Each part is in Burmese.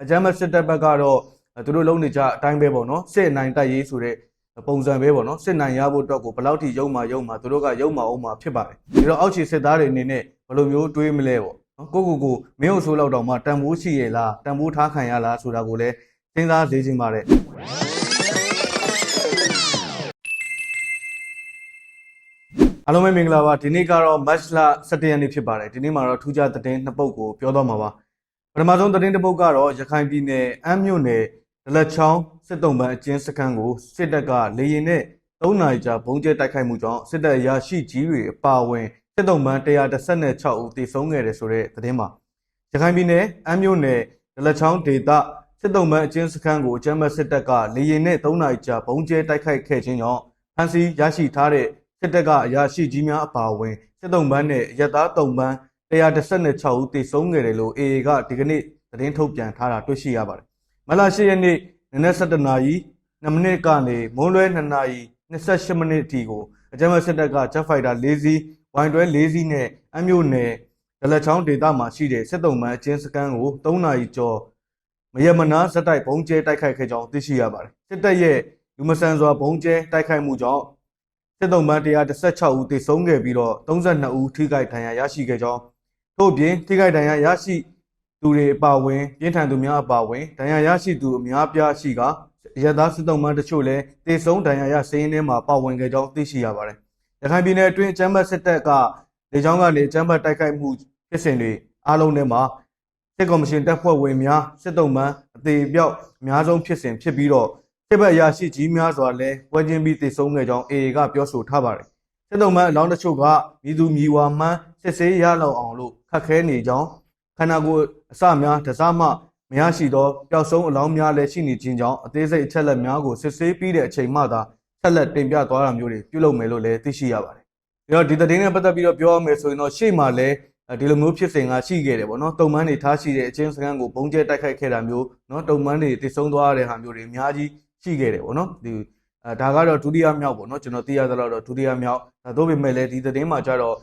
အကြမ်းမဲ့စစ်တပ်ဘက်ကတော့သူတို့လုံးနေကြအတိုင်းပဲပေါ့နော်စစ်နိုင်တိုက်ရေးဆိုတဲ့ပုံစံပဲပေါ့နော်စစ်နိုင်ရဖို့အတွက်ကိုဘယ်လောက်ထိရုံမှာသူတို့ကရုံမှာအောင်မှာဖြစ်ပါတယ်ဒီတော့အောက်ခြေစစ်သားတွေအနေနဲ့ဘယ်လိုမျိုးတွေးမလဲပေါ့နော်ကိုမင်းတို့ဆိုလောက်တော့မှတန်ဖိုးရှိရလားတန်ဖိုးထားခံရလားဆိုတာကိုလည်းစဉ်းစားစေချင်ပါတယ်အားလုံးပဲမင်္ဂလာပါဒီနေ့ကတော့ March လ 17 ရက်နေ့ဖြစ်ပါတယ်ဒီနေ့မှာတော့ထူးခြားသတင်းနှစ်ပုဒ်ကိုပြောတော့မှာပါပထမဆုံးသတင်းတစ်ပုဒ်ကတော့ရခိုင်ပြည်နယ်အမ်းမြို့နယ်ဒလက်ချောင်းစစ်တုံးပန်းအကျဉ်းစခန်းကိုစစ်တပ်ကလေရင်နဲ့3နာရီကြာဘုံကျဲတိုက်ခိုက်မှုကြောင့်စစ်တပ်ရရှိကြီးတွေအပါအဝင်စစ်တုံးပန်း116ဦးသေဆုံးခဲ့တယ်ဆိုတဲ့သတင်းပါရခိုင်ပြည်နယ်အမ်းမြို့နယ်ဒလက်ချောင်းဒေသစစ်တုံးပန်းအကျဉ်းစခန်းကိုအကြမ်းဖက်စစ်တပ်ကလေရင်နဲ့3နာရီကြာဘုံကျဲတိုက်ခိုက်ခဲ့ခြင်းကြောင့်ဖမ်းဆီးရရှိထားတဲ့စစ်တပ်ကအရာရှိကြီးများအပါအဝင်စစ်တုံးပန်းနဲ့ရက်သားတုံးပန်း116ဦးသေဆုံးခဲ့တယ်လို့ AA ကဒီကနေ့သတင်းထုတ်ပြန်ထားတာတွေ့ရှိရပါတယ်။မလ8ရက်နေ့နနက်7:00နာရီ2မိနစ်ကနေမွန်းလွဲ2:28မိနစ်အထိကိုအကြမ်းဖက်စစ်တပ်ကဂျက်ဖိုက်တာ4စီး၊ဝိုင်တွဲ4စီးနဲ့အမျိုးနယ်ဒလက်ချောင်းဒေသမှာရှိတဲ့စစ်တုံးပန်းအကျဉ်းစခန်းကို3နာရီကျော်မရမနာစက်တိုက်ဘုံကျဲတိုက်ခိုက်ခဲ့ကြောင်းသိရှိရပါတယ်။စစ်တပ်ရဲ့လူမဆန်စွာဘုံကျဲတိုက်ခိုက်မှုကြောင့်စစ်တုံးပန်း116ဦးသေဆုံးခဲ့ပြီးတော့32ဦးထိခိုက်ဒဏ်ရာရရှိခဲ့ကြောင်းထို့ပြင်ထိခိုက်ဒဏ်ရာရရှိသူတွေအပါအဝင်ပြင်းထန်သူများအပါအဝင်ဒဏ်ရာရရှိသူအများပြားရှိကရဲသားစစ်တုံးပန်းတချို့လည်းသေဆုံးဒဏ်ရာရစင်းထဲမှာပါဝင်ခဲ့ကြောင်းသိရှိရပါတယ်။ရခိုင်ပြည်နယ်အတွင်းအကြမ်းဖက်စစ်တပ်ကလေကြောင်းကနေအကြမ်းဖက်တိုက်ခိုက်မှုဖြစ်စဉ်တွေအားလုံးထဲမှာစစ်ကော်မရှင်တပ်ဖွဲ့ဝင်များစစ်တုံးပန်းအသေးအပြောက်အများဆုံးဖြစ်စဉ်ဖြစ်ပြီးတော့စစ်ဘက်အရာရှိကြီးများစွာလည်းဝဲချင်းပြီးသေဆုံးခဲ့ကြောင်း AA ကပြောဆိုထားပါတယ်။စစ်တုံးပန်းအလောင်းတချို့ကမြည်သူမြည်ဝါမှန်းစစ်ဆေးရလောက်အောင်လို့ခက်ခဲနေကြောင်းခန္ဓာကိုယ်အစများတစားမှမရရှိသောပျောက်ဆုံးအလောင်းများလည်းရှိနေခြင်းကြောင့်အသေးစိတ်အချက်လက်များကိုစစ်ဆေးပြီးတဲ့အချိန်မှသာဆက်လက်တင်ပြသွားတာမျိုးတွေပြုလုပ်မယ်လို့လည်းသိရှိရပါတယ်။ပြီးတော့ဒီသတင်းနဲ့ပတ်သက်ပြီးတော့ပြောရမယ်ဆိုရင်တော့ရှေ့မှာလည်းဒီလိုမျိုးဖြစ်စဉ်ကရှိခဲ့တယ်ပေါ့နော်။တုံးပန်းတွေထားရှိတဲ့အချင်းစခန်းကိုပုံကျဲတိုက်ခိုက်ခဲ့တာမျိုးနော်တုံးပန်းတွေတိတ်ဆုံးသွားတဲ့ဟာမျိုးတွေအများကြီးရှိခဲ့တယ်ပေါ့နော်။ဒါကတော့ဒုတိယမြောက်ပေါ့နော်ကျွန်တော်သိရသလောက်တော့ဒုတိယမြောက်သို့ပေမဲ့လည်းဒီသတင်းမှာကျတော့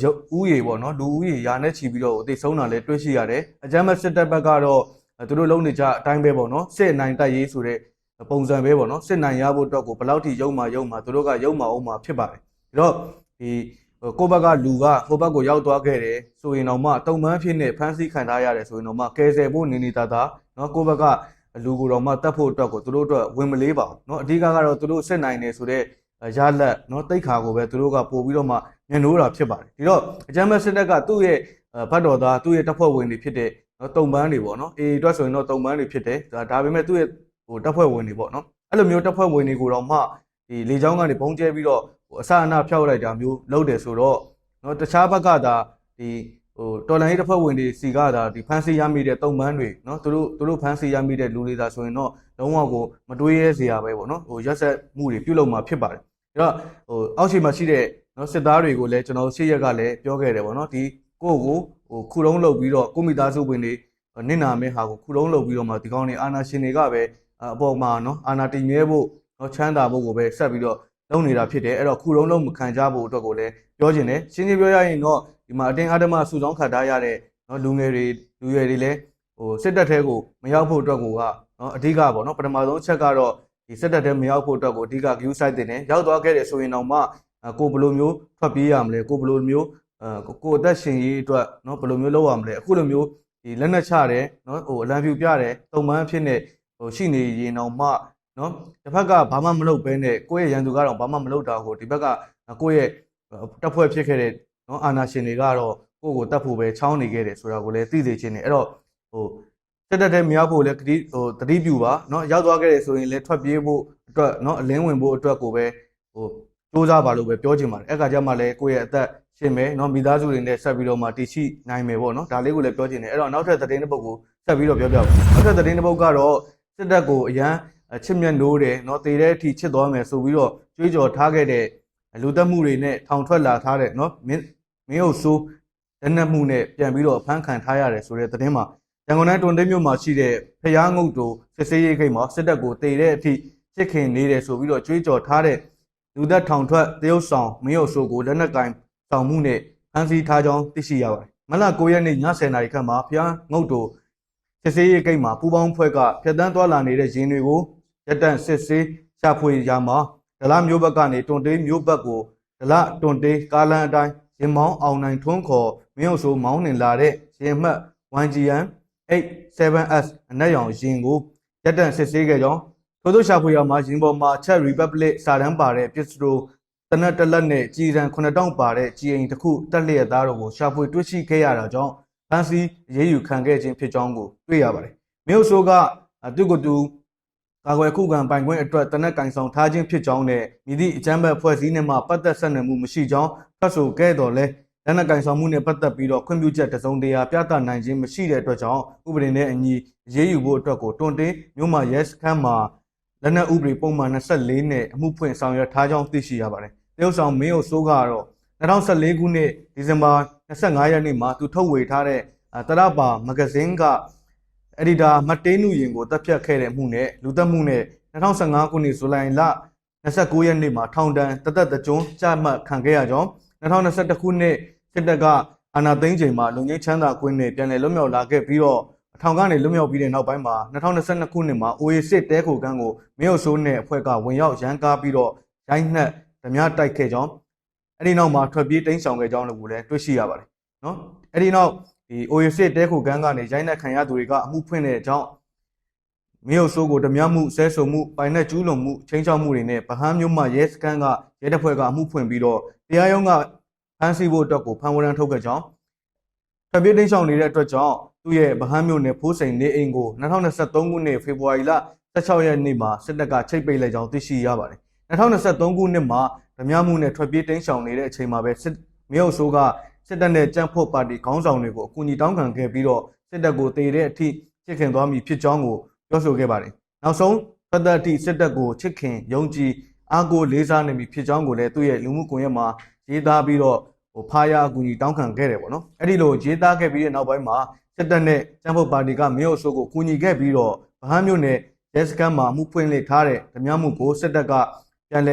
ရုပ်ဦးရေပေါ့နော်လူဦးရေရာနဲ့ချီပြီးတော့အသေးဆုံးတာလည်းတွေ့ရှိရတယ်အကြမ်းဖက်စစ်တပ်ဘက်ကတော့သူတို့လုံးနေကြအတိုင်းပဲပေါ့နော်စစ်နိုင်တိုက်ရေးဆိုတဲ့ပုံစံပဲပေါ့နော်စစ်နိုင်ရဖို့အတွက်ကိုဘယ်လောက်ထိရုံမှာသူတို့ကရုံမှာအောင်မှာဖြစ်ပါတယ်ဒါတော့ဒီကိုဘက်ကလူကဟိုဘက်ကိုရောက်သွားခဲ့တယ်ဆိုရင်တော့မှတုံပန်းဖြစ်နေဖမ်းဆီးခံထားရတယ်ဆိုရင်တော့မှကယ်ဆယ်ဖို့နေနေတာနော်ကိုဘက်ကလူကိုတော့မှတတ်ဖို့အတွက်ကိုသူတို့အတွက်ဝင်မလေးပါဘူးเนาะအဓိကကတော့သူတို့စစ်နိုင်နေဆိုတဲ့ရလက်เนาะတိတ်ခါကိုပဲသူတို့ကပို့ပြီးတော့မှညှိနှိုးတာဖြစ်ပါတယ်ဒီတော့အကြမ်းဖက်စစ်တပ်ကသူ့ရဲ့ဘတ်တော်သားသူ့ရဲ့တပ်ဖွဲ့ဝင်တွေဖြစ်တဲ့เนาะတုံပန်းတွေပေါ့เนาะအေးအတွက်ဆိုရင်တော့တုံပန်းတွေဖြစ်တယ်ဒါပေမဲ့သူ့ရဲ့တပ်ဖွဲ့ဝင်တွေပေါ့เนาะအဲ့လိုမျိုးတပ်ဖွဲ့ဝင်တွေကိုတော့မှဒီလေကြောင်းကနေဘုံကျဲပြီးတော့အစအနဖျောက်လိုက်တာမျိုးလုပ်တယ်ဆိုတော့เนาะတခြားဘက်ကဒါဒီတော်လိုင်းရေးတပ်ဖွဲ့ဝင်တွေစီကဒါဒီဖန်စီရမိတဲ့တုံပန်းတွေเนาะသူတို့ဖန်စီရမိတဲ့လူတွေဒါဆိုရင်တော့လုံးဝကိုမတွေးရဲစရာပဲပေါ့เนาะရက်ဆက်မှုတွေပြုလုပ်မှာဖြစ်ပါတယ်အဲ့တော့အောက်ခြေမှာရှိတဲ့เนาะစစ်သားတွေကိုလည်းကျွန်တော်ရှေ့ရက်ကလည်းပြောခဲ့တယ်ပေါ့เนาะဒီကိုခုလုံးလုပ်ပြီးတော့ကိုမိသားစုဝင်တွေနစ်နာမဲ့ဟာကိုခုလုံးလုပ်ပြီးတော့မှဒီကောင်းနေအာနာရှင်တွေကပဲအပေါ်မှာเนาะအာနာတည်မြဲဖို့เนาะချမ်းသာဖို့ကိုပဲဆက်ပြီးတော့လုပ်နေတာဖြစ်တယ်အဲ့တော့ခုလုံးလုံးမခံကြဖို့အတွက်ကိုလည်းပြောချင်တယ်ရှင်းရှင်းပြောရရင်တော့ဒီမှာအတင်းအဓမ္မစုဆောင်းခတ်ထားရတဲ့နော်လူရွယ်တွေလည်းစစ်တပ်ထဲကိုမရောက်ဖို့အတွက်ကိုကနော်အဓိကပေါ့နော်ပထမဆုံးအချက်ကတော့ဒီစစ်တပ်ထဲမရောက်ဖို့အတွက်ကိုအဓိက view site တင်တယ်ရောက်သွားခဲ့တယ်ဆိုရင်တော့မှကိုဘယ်လိုမျိုးထွက်ပြေးရမလဲကိုဘယ်လိုမျိုးကိုအသက်ရှင်ရေးအတွက်နော်ဘယ်လိုမျိုးလုပ်ရမလဲအခုလိုမျိုးဒီလက်နက်ချတယ်နော်အလံဖြူပြတယ်တုံပန်းအဖြစ်နဲ့ရှိနေရင်တော့မှနော်တစ်ဖက်ကဘာမှမလုပ်ဘဲနဲ့ကိုယ့်ရဲ့ရန်သူကတော့ဘာမှမလုပ်တာကိုဒီဘက်ကကိုယ့်ရဲ့တပ်ဖွဲ့ဖြစ်ခဲ့တဲ့နော်အာနာရှင်တွေကတော့ကိုယ့်ကိုတတ်ဖို့ပဲချောင်းနေခဲ့တယ်ဆိုတာကိုလည်းသိသိချင်းနေအဲ့တော့တက်တဲ့မြောက်ဖို့လည်းတတိပြူပါနော်ရောက်သွားခဲ့တယ်ဆိုရင်လည်းထွက်ပြေးဖို့အတွက်နော်အလင်းဝင်ဖို့အတွက်ကိုပဲစူးစမ်းပါလို့ပဲပြောချင်ပါတယ်အဲ့ခါကျမှလည်းကိုယ့်ရဲ့အသက်ရှင်မယ်နော်မိသားစုတွေနဲ့ဆက်ပြီးတော့မှတည်ရှိနိုင်မယ်ပေါ့နော်ဒါလေးကိုလည်းပြောချင်တယ်အဲ့တော့နောက်ထပ်သတင်းတစ်ပုဒ်ကိုဆက်ပြီးတော့ပြောပြပါနောက်ထပ်သတင်းတစ်ပုဒ်ကတော့စစ်တပ်ကိုအရန်ချစ်မြတ်နိုးတယ်နော်တည်တဲ့အထိချစ်သွားမယ်ဆိုပြီးတော့ကြွေးကြော်ထားခဲ့တဲ့လူသက်မှုတွေနဲ့ထောင်ထွက်လာထားတဲ့နော်မင်းဟုတ်ဆိုးလက်နက်မှုနဲ့ပြန်ပြီးတော့ဖမ်းခံထားရတယ်ဆိုတဲ့သတင်းမှာရန်ကုန်တိုင်းတွန်တိတ်မြို့မှာရှိတဲ့ဖျားငုတ်တို့စစ်စေးရေးဂိတ်မှာစစ်တပ်ကိုတည်တဲ့အထိချစ်ခင်နေတယ်ဆိုပြီးတော့ကြွေးကြော်ထားတဲ့လူသက်ထောင်ထွက်တရုတ်ဆောင်မင်းဟုတ်ဆိုးကိုလက်နက်ကင်ဆောင်မှုနဲ့ဖမ်းဆီးထားကြောင်းသိရှိရပါတယ်မလ9ရက်နေ့ည10:00နာရီခန့်မှာဖျားငုတ်တို့ စစ်ဆေးရေးဂိတ်မှာပူပေါင်းဖွဲ့ကဖြတ်တန်းသွားလာနေတဲ့ရင်တွေကိုရက်တန့်စစ်ဆေးရှာဖွေရမှာဒလမျိုးဘက်ကနေတွန်တေးမျိုးဘက်ကိုဒလတွန်တေးကားလန်အတိုင်းရင်မောင်းအောင်နိုင်ထွန်းခေါ်မင်းအုပ်ဆိုးမောင်းနှင်လာတဲ့ရင်မှတ် 1GN 87S အနက်ရောင်ရင်ကိုရက်တန့်စစ်ဆေးခဲ့ကြောင်းထို့သောရှာဖွေရမှာရင်ပေါ်မှာချက် Republic စာတန်းပါတဲ့ပစ္စတိုတနက်တလက်နဲ့ကြည်ရန်9000ပါတဲ့ကြည်အိမ်တစ်ခုတက်လျက်သားတို့ကိုရှာဖွေတွေ့ရှိခဲ့ရတာကြောင့်ဖန်စီရေးယူခံခဲ့ခြင်းဖြစ်ကြောင်းကိုတွေ့ရပါတယ်။မြို့ဆိုးကသူကတူကာကွယ်ခုခံပိုင်ခွင့်အတွက်တနက်ကင်ဆောင်ထားခြင်းဖြစ်ကြောင်းနဲ့မြည်သည့်အကြမ်းဖက်ဖွဲ့စည်းနှင့်မှပတ်သက်ဆက်နွယ်မှုမရှိကြောင်းဖတ်ဆိုခဲ့တော်လဲလက်နက်ကင်ဆောင်မှုနဲ့ပတ်သက်ပြီးတော့ခွင့်ပြုချက်တစုံတရာပြသနိုင်ခြင်းမရှိတဲ့အတွက်ကြောင့်ဥပဒေနဲ့အညီရေးယူဖို့အတွက်ကိုတွန်တေးမြို့မှာရဲစခန်းမှာလက်နက်ဥပဒေပုံမှန်24နဲ့အမှုဖွင့်ဆောင်ရွက်ထားကြောင်းသိရှိရပါတယ်။တရုတ်ဆောင်မင်းအုပ်စိုးကတော့2014ခုနှစ်ဒီဇင်ဘာ25ရက်နေ့မှာသူထုတ်ဝေထားတဲ့တရပါမဂဇင်းကအက်ဒီတာမတေးနုရင်ကိုတပ်ဖြတ်ခဲ့တဲ့မှုနဲ့လူသက်မှုနဲ့2015ခုနှစ်ဇူလိုင်လ29ရက်နေ့မှာထောင်ဒဏ်တသက်တကြွချမှတ်ခံခဲ့ရကြောင်း2021ခုနှစ်စစ်တပ်ကအာဏာသိမ်းချိန်မှာလူငင်းချမ်းသာခွင့်နဲ့ပြန်လည်လွတ်မြောက်လာခဲ့ပြီးတော့ထောင်ကနေလွတ်မြောက်ပြီးတဲ့နောက်ပိုင်းမှာ2022ခုနှစ်မှာ OA6 တဲခိုကန်းကိုမင်းအုပ်စိုးနဲ့အဖွဲ့ကဝင်ရောက်ရန်ကားပြီးတော့ရိုင်းနှက်ဓမြတိုက်ခဲ့ကြောင်းအဲ့ဒီနောက်မှာထွက်ပြေးတိမ်းရှောင်ခဲ့ကြောင်းလည်းတွေ့ရှိရပါတယ်နော်အဲ့ဒီနောက်ဒီ OA6 တဲခိုကန်းကနေရိုင်းနှက်ခံရသူတွေကအမှုဖွင့်တဲ့အကြောင်းမင်းအုပ်စိုးကိုဓမြမှုဆဲဆုံမှုပိုင်နဲ့ကျူးလွန်မှုချင်းချောက်မှုတွေနဲ့ဗဟန်းမြို့မှာရဲစခန်းကရဲတပ်ဖွဲ့ကအမှုဖွင့်ပြီးတော့တရားရုံးကဖမ်းဆီးဖို့အတွက်ကိုဖမ်းဝရမ်းထုတ်ခဲ့ကြောင်းထွက်ပြေးတိမ်းရှောင်နေတဲ့အတွက်ကြောင့်သူ့ရဲ့ဗဟန်းမြို့နယ်ဖိုးစိန်နေအိမ်ကို2023ခုနှစ်ဖေဖော်ဝါရီလ16ရက်နေ့မှာစစ်တပ်ကချိတ်ပိတ်လိုက်ကြောင်းသိရှိရပါတယ်2023ခုနှစ်မှာဓမြမှုနဲ့ထွက်ပြေးတိမ်းရှောင်နေတဲ့အချိန်မှာပဲမင်းအုပ်စိုးကစစ်တပ်နဲ့ကြမ်းဖို့ပါတီခေါင်းဆောင်တွေကိုအကူအညီတောင်းခံခဲ့ပြီးတော့စစ်တပ်ကိုတည်တဲ့အထိချစ်ခင်သွားမည်ဖြစ်ကြောင်းကိုပြောဆိုခဲ့ပါတယ်နောက်ဆုံးဖက်သက်အထိစစ်တပ်ကိုချစ်ခင်ယုံကြည်အားကိုးလေးစားနေမည်ဖြစ်ကြောင်းကိုလည်းသူ့ရဲ့လူမှုကွန်ရက်မှာရေးသားပြီးတော့ဖားရအကူအညီတောင်းခံခဲ့တယ်ပေါ့နော်အဲ့ဒီလိုရေးသားခဲ့ပြီးတဲ့နောက်ပိုင်းမှာစစ်တပ်နဲ့ကျန်းဖို့ပါတီကမင်းအုပ်စိုးကိုကူညီခဲ့ပြီးတော့ဗဟန်းမြို့နယ်ရဲစခန်းမှာမှုဖွင့်လှစ်ထားတဲ့ဓမြမှုကိုစစ်တပ်ကပြန်လ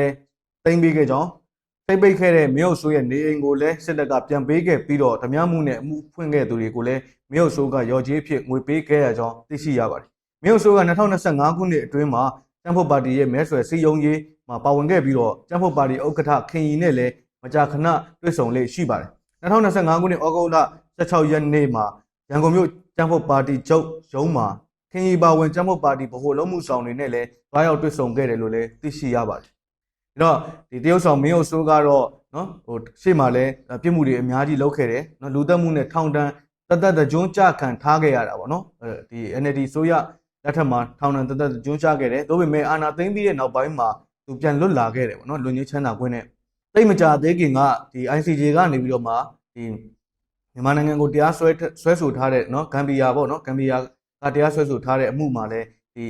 ဲသိမ်းပေးခဲ့ကြောင်းသိမ်းပိတ်ခဲ့တဲ့မင်းအုပ်စိုးရဲ့နေအိမ်ကိုလည်းစစ်တပ်ကပြန်ပေးခဲ့ပြီးတော့ဓမြမှုနဲ့အမှုဖွင့်ခဲ့သူတွေကိုလည်းမင်းအုပ်စိုးကရော်ကြေးဖြစ်ငွေပေးခဲ့ရကြောင်းသိရှိရပါတယ်မင်းအုပ်စိုးက2025ခုနှစ်အတွင်းမှာကျန်းဖို့ပါတီရဲ့မဲဆွယ်စည်းရုံးရေးမှာပါဝင်ခဲ့ပြီးတော့ကျန်းဖို့ပါတီဥက္ကဋ္ဌခင်ရီနဲ့လည်းမကြာခဏတွေ့ဆုံလေးရှိပါတယ်2025ခုနှစ်ဩဂုတ်လ16ရက်နေ့မှာရန်ကုန်မြို့ကျန်းဖို့ပါတီချုပ်ရုံးမှာခင်ရီပါဝင်ကျန်းဖို့ပါတီဗဟိုလုံးမှုဆောင်တွေနဲ့လည်းတွားရောက်တွေ့ဆုံခဲ့တယ်လို့လည်းသိရှိရပါတယ်။ဒါတော့ဒီတရုတ်ဆောင်မင်းအုပ်စိုးကတော့နော်ရှေ့မှာလည်းပြစ်မှုတွေအများကြီးလုပ်ခဲ့တယ်နော်လူသက်မှုနဲ့ထောင်ဒဏ်တသက်တကြွကြခံထားခဲ့ရတာပေါ့နော်ဒီ NLD ဆိုရလက်ထက်မှာထောင်ဒဏ်တသက်တကြွကြခဲ့တယ်။ဒါပေမဲ့အာဏာသိမ်းပြီးတဲ့နောက်ပိုင်းမှာသူပြန်လွတ်လာခဲ့တယ်ပေါ့နော်လူငင်းချမ်းသာခွင့်နဲ့တိတ်မကြသေးခင်ကဒီ ICJ ကနေပြီးတော့မှဒီမြန်မာနိုင်ငံကိုတရားဆွဲဆိုထားတဲ့နော်ဂမ်ဘီယာပေါ့နော်ဂမ်ဘီယာကတရားဆွဲဆိုထားတဲ့အမှုမှာလည်းဒီ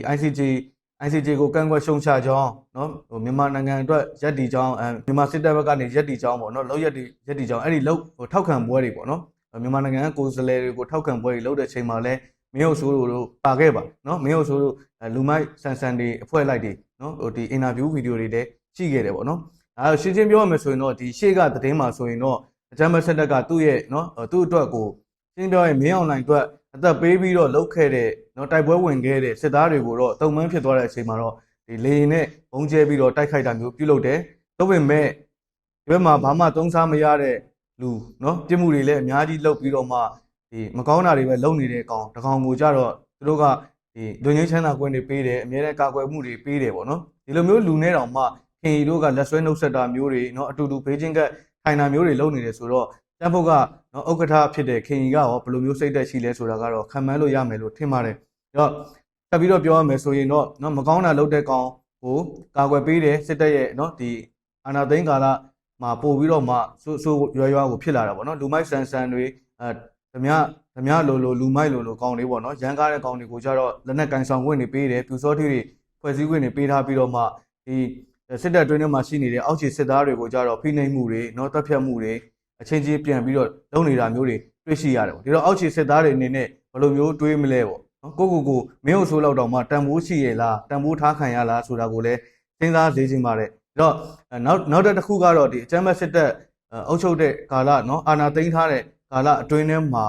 ICJ ကိုကန့်ကွက်ရှုံချကြောင်းနော်မြန်မာနိုင်ငံအတွက်ရက်တီကြောင်းမြန်မာစစ်တပ်ဘက်ကနေရက်တီကြောင်းပေါ့နော်လောက်ရက်တီကြောင်းအဲ့ဒီလောက်ထောက်ခံပွဲတွေပေါ့နော်မြန်မာနိုင်ငံကကိုယ်စားလှယ်တွေကိုထောက်ခံပွဲတွေလုပ်တဲ့ချိန်မှာလည်းမင်းအုပ်စိုးတို့ပါခဲ့ပါနော်မင်းအုပ်စိုးတို့လူမိုက်ဆန်တွေအဖွဲ့လိုက်တွေနော်ဒီအင်တာဗျူးဗီဒီယိုတွေလည်းရှိခဲ့တယ်ပေါ့နော်အဲရှင်းရှင်းပြောရမယ်ဆိုရင်တော့ဒီရှေ့ကသတင်းမှာဆိုရင်တော့အကြမ်းဖက်စစ်တပ်ကသူ့ရဲ့နော်သူ့အတွက်ကိုရှင်းပြောရင်မင်းအောင်လှိုင်အတွက်အသက်ပေးပြီးတော့လှုပ်ခဲ့တဲ့နော်တိုက်ပွဲဝင်ခဲ့တဲ့စစ်သားတွေကိုတော့တုံ့မှန်းဖြစ်သွားတဲ့အချိန်မှာတော့ဒီလေရင်နဲ့ဘုံကျဲပြီးတော့တိုက်ခိုက်တာမျိုးပြုလုပ်တယ်။ဒါပေမဲ့ဒီဘက်မှာဘာမှသုံးစားမရတဲ့လူနော်ပြစ်မှုတွေလည်းအများကြီးလုပ်ပြီးတော့မှဒီမကောင်းတာတွေပဲလုပ်နေတဲ့ကောင်တကောင်ကိုကြတော့သူတို့ကဒီလူငင်းချမ်းသာခွင့်တွေပေးတယ်အများနဲ့ကာကွယ်မှုတွေပေးတယ်ပေါ့နော်ဒီလိုမျိုးလူနဲ့တောင်မှခင်ရီတို့ကလက်ဆွဲနှုတ်ဆက်တာမျိုးတွေနော်အတူတူဘေးချင်းကထိုင်တာမျိုးတွေလုပ်နေတယ်ဆိုတော့ကျန်းဖို့ကနော်ဥက္ကဋ္ဌဖြစ်တဲ့ခင်ရီကရောဘယ်လိုမျိုးစိတ်သက်ရှိလဲဆိုတာကတော့ခံမှန်းလို့ရမယ်လို့ထင်ပါတယ်။ဒါတော့ဆက်ပြီးတော့ပြောရမယ်ဆိုရင်တော့နော်မကောင်းတာလုပ်တဲ့ကောင်ကိုကာကွယ်ပေးတယ်စစ်တပ်ရဲ့နော်ဒီအာဏာသိမ်းကာလမှာပို့ပြီးတော့မှဆိုးရွားကိုဖြစ်လာတာပေါ့နော်လူမိုက်ဆန်တွေဓမြလိုလူမိုက်လိုကောင်တွေပေါ့နော်ရန်ကားတဲ့ကောင်တွေကိုကြတော့လက်နက်ကင်ဆောင်ခွင့်တွေပေးတယ်ပြူစောထီတွေဖွဲ့စည်းခွင့်တွေပေးထားပြီးတော့မှဒီစစ်တပ်အတွင်းထဲမှာရှိနေတဲ့အောက်ခြေစစ်သားတွေကိုကြတော့ဖိနှိပ်မှုတွေနော်တပ်ဖြတ်မှုတွေအချင်းချင်းပြန်ပြီးတော့လုပ်နေတာမျိုးတွေတွေ့ရှိရတယ်ပေါ့ဒီတော့အောက်ခြေစစ်သားတွေအနေနဲ့ဘယ်လိုမျိုးတွေးမလဲပေါ့နော်ကိုမင်းအုပ်ဆိုးလောက်တော့မှတန်ဖိုးရှိရလားတန်ဖိုးထားခံရလားဆိုတာကိုလည်းစဉ်းစားစေချင်ပါတယ်ဒါတော့နောက်တစ်ခုကတော့ဒီအကြမ်းဖက်စစ်တပ်အုပ်ချုပ်တဲ့ကာလနော်အာဏာသိမ်းထားတဲ့ကာလအတွင်းထဲမှာ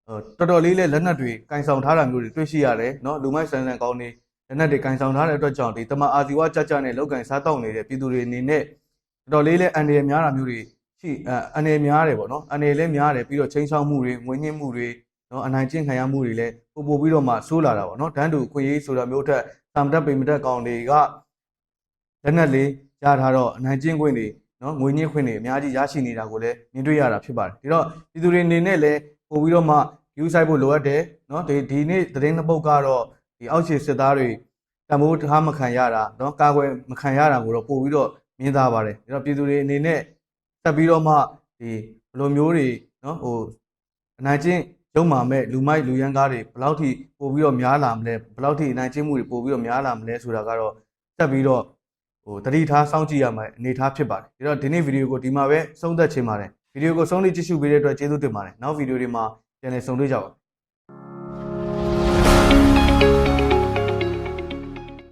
တော်တော်လေးလဲလက်နက်တွေကင်ဆောင်ထားတာမျိုးတွေတွေ့ရှိရတယ်เนาะလူမိုက်ဆန်ဆန်ကောင်းနေလက်နက်တွေကင်ဆောင်ထားတဲ့အတွက်ကြောင့်ဒီတမအာဇီဝကြကြနဲ့လောက်ကင်စားတောက်နေတဲ့ပြည်သူတွေအနေနဲ့တော်တော်လေးလဲအန္တရာယ်များတာမျိုးတွေရှိအန္တရာယ်များတယ်ပေါ့နော်အန္တရာယ်လည်းများတယ်ပြီးတော့ချင်းချောင်းမှုတွေငွေညှင်းမှုတွေเนาะအနိုင်ကျင့်ခံရမှုတွေလည်းပို့ပြီးတော့မှဆိုးလာတာပေါ့နော်တန်းတူခွင့်ရေးဆိုတာမျိုးထက်သာမတက်ပေမတက်ကောင်တွေကလက်နက်လေးရထားတော့အနိုင်ကျင့်ခွင့်တွေเนาะငွေညှင်းခွင့်တွေအများကြီးရရှိနေတာကိုလည်းမြင်တွေ့ရတာဖြစ်ပါတယ်ဒီတော့ပြည်သူတွေအနေနဲ့လည်းပို့ပြီးတော့မှယူဆိုင်ဖို့လိုအပ်တယ်เนาะဒီနေ့သတင်းတစ်ပုဒ်ကတော့ဒီအောက်ခြေစစ်သားတွေတမိုးထားမခံရတာเนาะကာကွယ်မခံရတာကိုတော့ပို့ပြီးတော့မြင်သာပါတယ်ဒါတော့ပြည်သူတွေအနေနဲ့တက်ပြီးတော့မှဒီဘလိုမျိုးတွေเนาะအနိုင်ကျင့်ရုံမာမဲ့လူမိုက်လူရန်ကားတွေဘယ်လောက်ထိပို့ပြီးတော့များလာမလဲဘယ်လောက်ထိအနိုင်ကျင့်မှုတွေပို့ပြီးတော့များလာမလဲဆိုတာကတော့တက်ပြီးတော့တတိထားစောင့်ကြည့်ရမယ်အနေထားဖြစ်ပါတယ်ဒါတော့ဒီနေ့ဗီဒီယိုကိုဒီမှာပဲဆုံးသက်ချင်ပါတယ်ဗီဒီယိုကိုဆုံးဖြတ်ကြည့်ရှုပေးတဲ့အတွက်ကျေးဇူးတင်ပါတယ်နောက်ဗီဒီယိုတွေမှာပြန်လည်ဆုံတွေ့ကြပါ